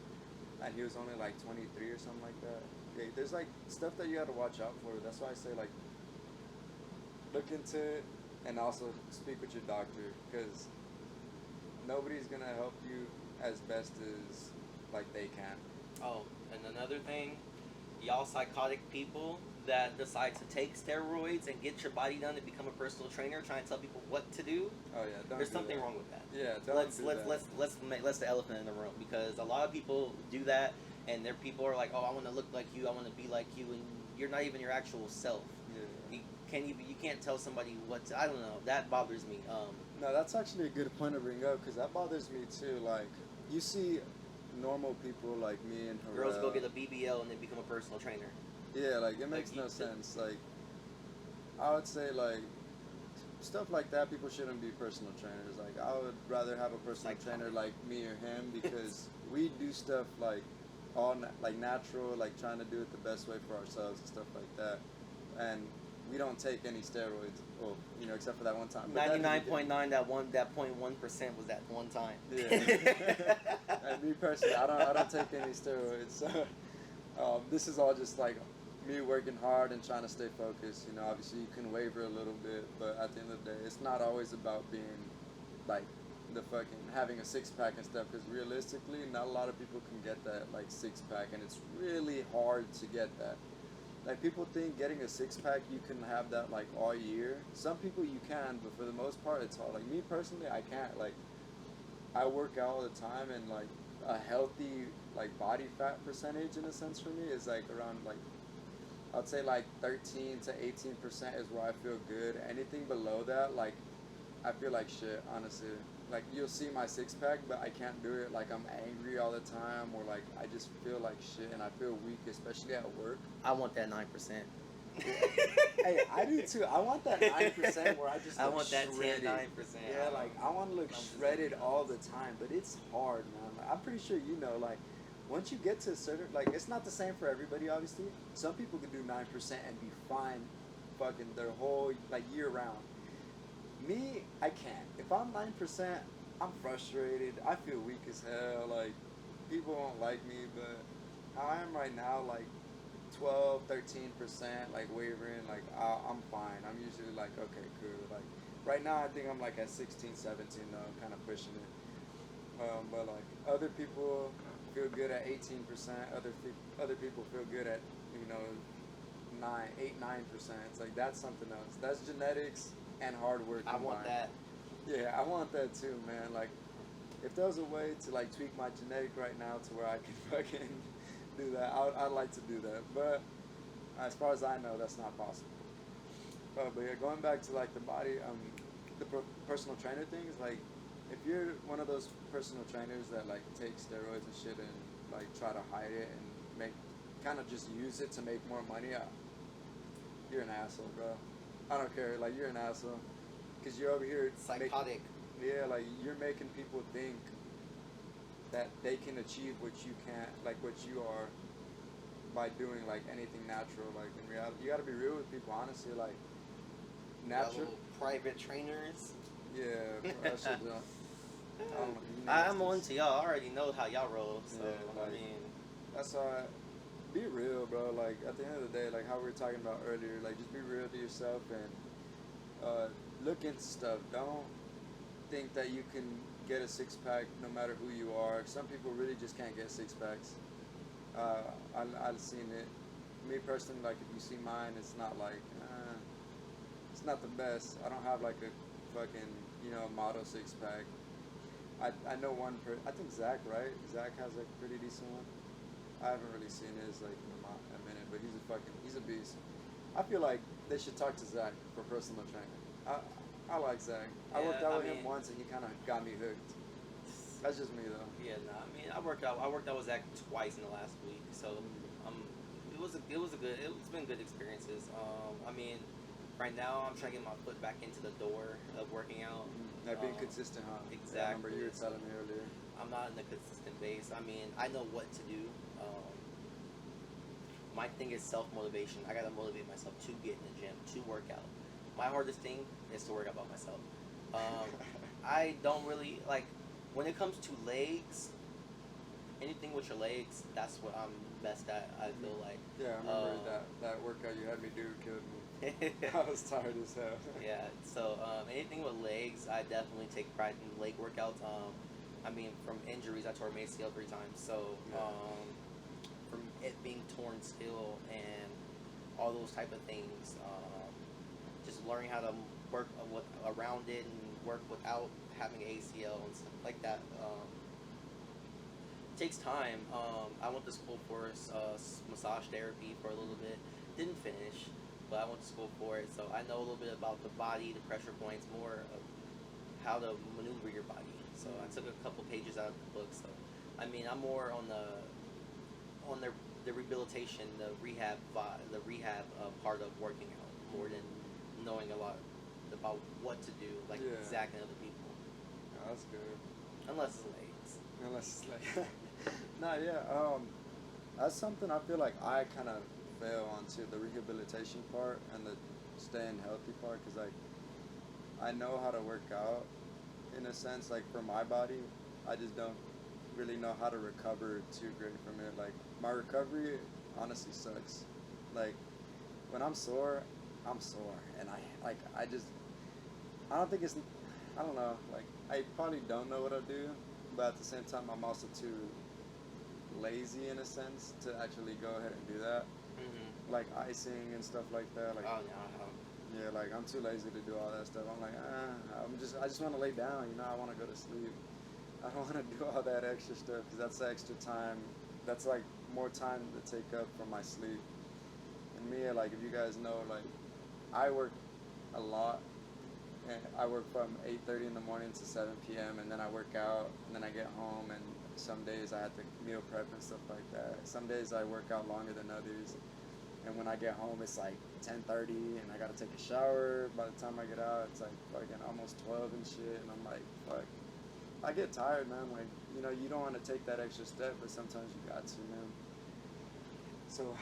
and he was only like 23 or something like that. Yeah, there's like stuff that you got to watch out for. That's why I say like look into it and also speak with your doctor, because nobody's gonna help you as best as like they can. Oh, and another thing, y'all psychotic people that decide to take steroids and get your body done to become a personal trainer, trying to tell people what to do. Oh yeah, don't There's do something that. wrong with that. Yeah, don't let's do let's that. let's the elephant in the room, because a lot of people do that, and their people are like, oh, I want to look like you, I want to be like you, and you're not even your actual self. Yeah. You can't tell somebody what to, I don't know. That bothers me. No, that's actually a good point to bring up, because that bothers me too. Like you see normal people like me and Harell. Girls go get a BBL and then become a personal trainer. Yeah, like it makes no sense. Like I would say like stuff like that, people shouldn't be personal trainers. Like I would rather have a personal trainer like me or him, because we do stuff like like natural, like trying to do it the best way for ourselves and stuff like that. And we don't take any steroids, well, you know, except for that one time. 99.9, that 0.1% was that one time. Yeah. And me personally, I don't take any steroids. So this is all just like me working hard and trying to stay focused. You know, obviously you can waver a little bit, but at the end of the day, it's not always about being like the fucking having a six pack and stuff. Because realistically, not a lot of people can get that like six pack, and it's really hard to get that. Like people think getting a six pack you can have that like all year. Some people you can, but for the most part it's hard. Like me personally, I can't. Like I work out all the time, and like a healthy like body fat percentage in a sense for me is like around like I'd say like 13 to 18% is where I feel good. Anything below that, like I feel like shit, honestly. Like you'll see my six pack, but I can't do it. Like I'm angry all the time, or like I just feel like shit, and I feel weak, especially at work. I want that 9%. Hey, I do too. I want that 9% where I just look I want that shredded. 9%. Yeah, like I want to look shredded all the time, but it's hard, man. Like, I'm pretty sure you know, like once you get to a certain, like it's not the same for everybody, obviously. Some people can do 9% and be fine, fucking their whole like year round. Me, I can't. If I'm 9%, I'm frustrated. I feel weak as hell. Like people won't like me, but how I am right now, like 12, 13%, like wavering, like I'm fine. I'm usually like, okay, cool. Like right now, I think I'm like at 16, 17 though. I'm kind of pushing it. But like other people feel good at 18%. Other people feel good at 8, 9%. It's like that's something else. That's genetics and hard work. I want that. Yeah, I want that too, man. Like if there was a way to like tweak my genetic right now to where I can fucking do that, I'd like to do that. But as far as I know, that's not possible. But yeah, going back to like the body, the personal trainer thing is like, if you're one of those personal trainers that like take steroids and shit and like try to hide it and make kind of just use it to make more money, you're an asshole, bro. I don't care. Like you're an asshole because you're over here psychotic. Like you're making people think that they can achieve what you can't, like what you are, by doing like anything natural. Like in reality, you got to be real with people. Honestly, like natural private trainers. Yeah, that shit don't. I'm on to y'all. I already know how y'all roll. So Yeah, like, I mean, That's why. Be real, bro. Like at the end of the day, like how we were talking about earlier, like just be real to yourself and look into stuff. Don't think that you can get a six pack no matter who you are. Some people really just can't get six packs. I've seen it. Me personally, like if you see mine, it's not like it's not the best. I don't have like a fucking model six pack. I know one I think Zach, right? Zach has a pretty decent one. I haven't really seen his like in a minute, but he's a beast. I feel like they should talk to Zach for personal training. I like Zach. I worked out with him once and he kind of got me hooked. That's just me though. Yeah, no, I mean I worked out with Zach twice in the last week, so it's been good experiences. I mean, right now I'm trying to get my foot back into the door of working out. Like being consistent, huh? Exactly. I remember you were telling me earlier. I'm not in a consistent base. I mean, I know what to do. My thing is self-motivation. I gotta motivate myself to get in the gym, to work out. My hardest thing is to work out by myself. I don't really, like, when it comes to legs, anything with your legs, that's what I'm best at, I feel like. Yeah, I remember that workout you had me do killed me. I was tired as hell. Yeah, so anything with legs, I definitely take pride in leg workouts. I mean, from injuries, I tore my ACL 3 times, so from it being torn still and all those type of things, just learning how to work around it and work without having ACL and stuff like that. Takes time. I went to school for massage therapy for a little bit. Didn't finish, but I went to school for it, so I know a little bit about the body, the pressure points, more of how to maneuver your body. So I took a couple pages out of the book. So I mean, I'm more on the rehabilitation, the rehab part of working out, more than knowing a lot about what to do, like Zach and other people. Yeah, that's good. Unless it's legs. Unless it's like, no, yeah. That's something I feel like I kind of fail onto, the rehabilitation part and the staying healthy part, because like I know how to work out in a sense, like for my body, I just don't really know how to recover too great from it. Like my recovery honestly sucks. Like when I'm sore, and I don't think it's, I don't know, like I probably don't know what I do, but at the same time I'm also too lazy in a sense to actually go ahead and do that. Mm-hmm. Like icing and stuff like that. Like, oh no. Yeah, like I'm too lazy to do all that stuff. I'm like, I just want to lay down. I want to go to sleep. I don't want to do all that extra stuff because that's extra time. That's like more time to take up from my sleep. And me, like if you guys know, like I work a lot. And I work from 8:30 in the morning to 7 p.m. and then I work out and then I get home, and some days I have to meal prep and stuff like that. Some days I work out longer than others. And when I get home, it's like 10:30, and I gotta take a shower. By the time I get out, it's like fucking almost 12 and shit. And I'm like, fuck. I get tired, man. Like, you don't want to take that extra step, but sometimes you got to, man. So,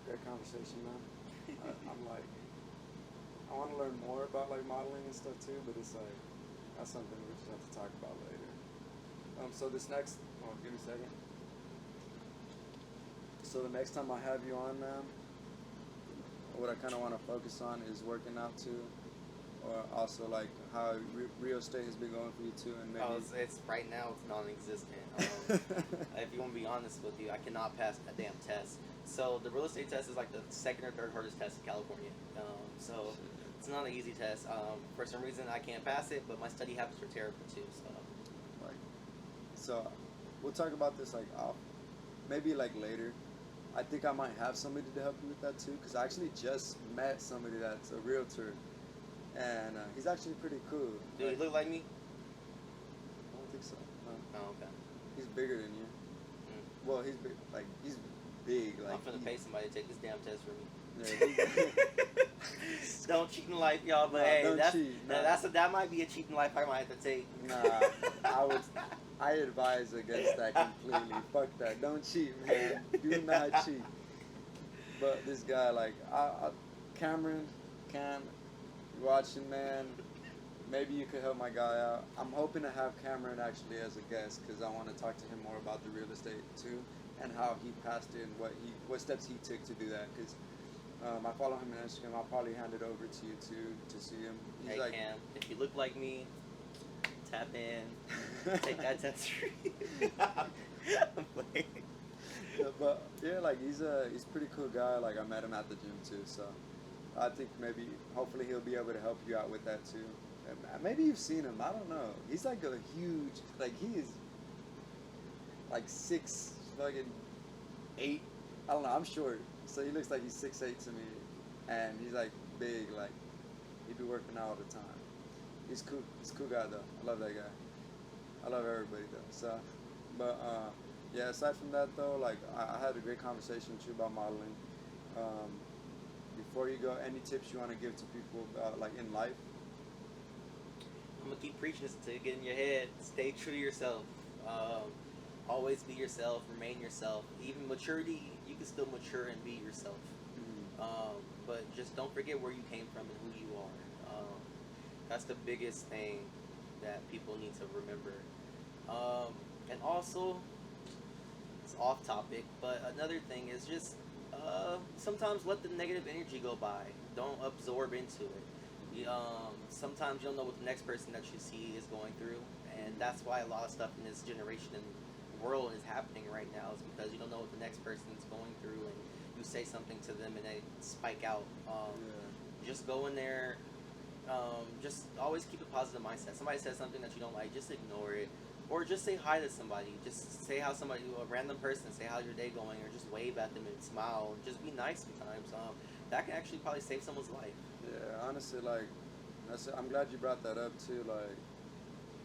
great conversation, man. I'm like, I want to learn more about like modeling and stuff too, but it's like that's something we just have to talk about later. So this next, give me a second. So the next time I have you on, man, what I kind of want to focus on is working out too, or also like how Rio State has been going for you too, and maybe it's right now it's non-existent. If you want to be honest with you, I cannot pass that damn test. So the real estate test is like the second or third hardest test in California. So it's not an easy test. For some reason I can't pass it, but my study habits are terrible too. So we'll talk about this like maybe like later. I think I might have somebody to help me with that too, because I actually just met somebody that's a realtor, and he's actually pretty cool. Do he look like me? I don't think so. No. Oh, okay. He's bigger than you. Mm. Well, he's big. Like he's big. Like I'm finna pay somebody to take this damn test for me. Yeah, don't cheat in life, y'all. But nah, hey, that might be a cheat in life I might have to take. Nah, I advise against that completely. Fuck that. Don't cheat, man. Do not cheat. But this guy, like, Cameron, Cam, you watching, man? maybe you could help my guy out. I'm hoping to have Cameron actually as a guest because I want to talk to him more about the real estate too and how he passed it and what steps he took to do that. Because I follow him on Instagram. I'll probably hand it over to you too to see him. He's Hey like, Cam, if you look like me, tap in. Take that tattoo. I'm playing. But yeah, like he's a pretty cool guy. Like I met him at the gym too, so I think maybe hopefully he'll be able to help you out with that too. And maybe you've seen him. I don't know. He's like a huge, like he is like 6 fucking 8. I don't know. I'm short, so he looks like he's 6'8" to me, and he's like big. Like he be working out all the time. He's cool. He's a cool guy though. I love that guy. I love everybody though. So, but yeah. Aside from that though, like I had a great conversation with you about modeling. Before you go, any tips you want to give to people about like in life? I'm gonna keep preaching this until you get in your head. Stay true to yourself. Always be yourself. Remain yourself. Even maturity, you can still mature and be yourself. But just don't forget where you came from and who you are. That's the biggest thing that people need to remember. And also, it's off topic, but another thing is just sometimes let the negative energy go by. Don't absorb into it. Sometimes you don't know what the next person that you see is going through, and that's why a lot of stuff in this generation and world is happening right now, is because you don't know what the next person is going through, and you say something to them and they spike out. Just go in there. Just always keep a positive mindset. Somebody says something that you don't like, just ignore it, or just say hi to somebody. Just say how somebody, a random person, say how's your day going, or just wave at them and smile. Just be nice sometimes. That can actually probably save someone's life. Yeah, honestly, like I'm glad you brought that up too. Like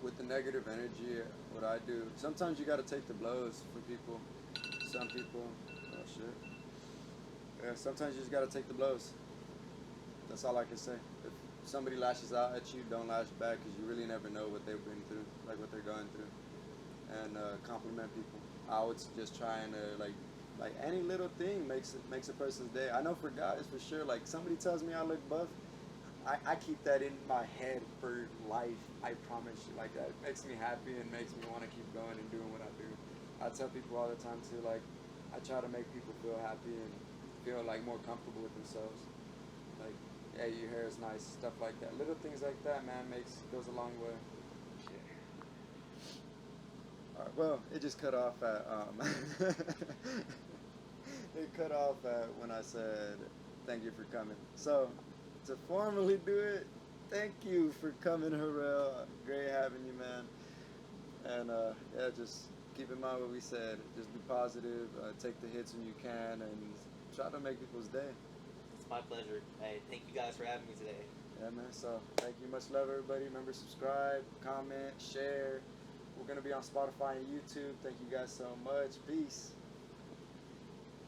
with the negative energy, what I do, sometimes you got to take the blows for people. Some people, oh shit. Yeah, sometimes you just got to take the blows. That's all I can say. If somebody lashes out at you, don't lash back, because you really never know what they've been through, like what they're going through. And compliment people. I would suggest trying to like any little thing makes a person's day. I know for guys for sure. Like somebody tells me I look buff, I keep that in my head for life. I promise you. Like that makes me happy and makes me want to keep going and doing what I do. I tell people all the time too. Like I try to make people feel happy and feel like more comfortable with themselves. Like, hey, your hair is nice, stuff like that. Little things like that, man, goes a long way. Alright, well, it just cut off at it cut off at when I said thank you for coming. So to formally do it, thank you for coming, Harell. Great having you, man. And yeah, just keep in mind what we said. Just be positive, take the hits when you can, and try to make people's day. It's my pleasure. Hey, thank you guys for having me today. Yeah, man. So thank you. Much love, everybody. Remember, subscribe, comment, share. We're going to be on Spotify and YouTube. Thank you guys so much. Peace.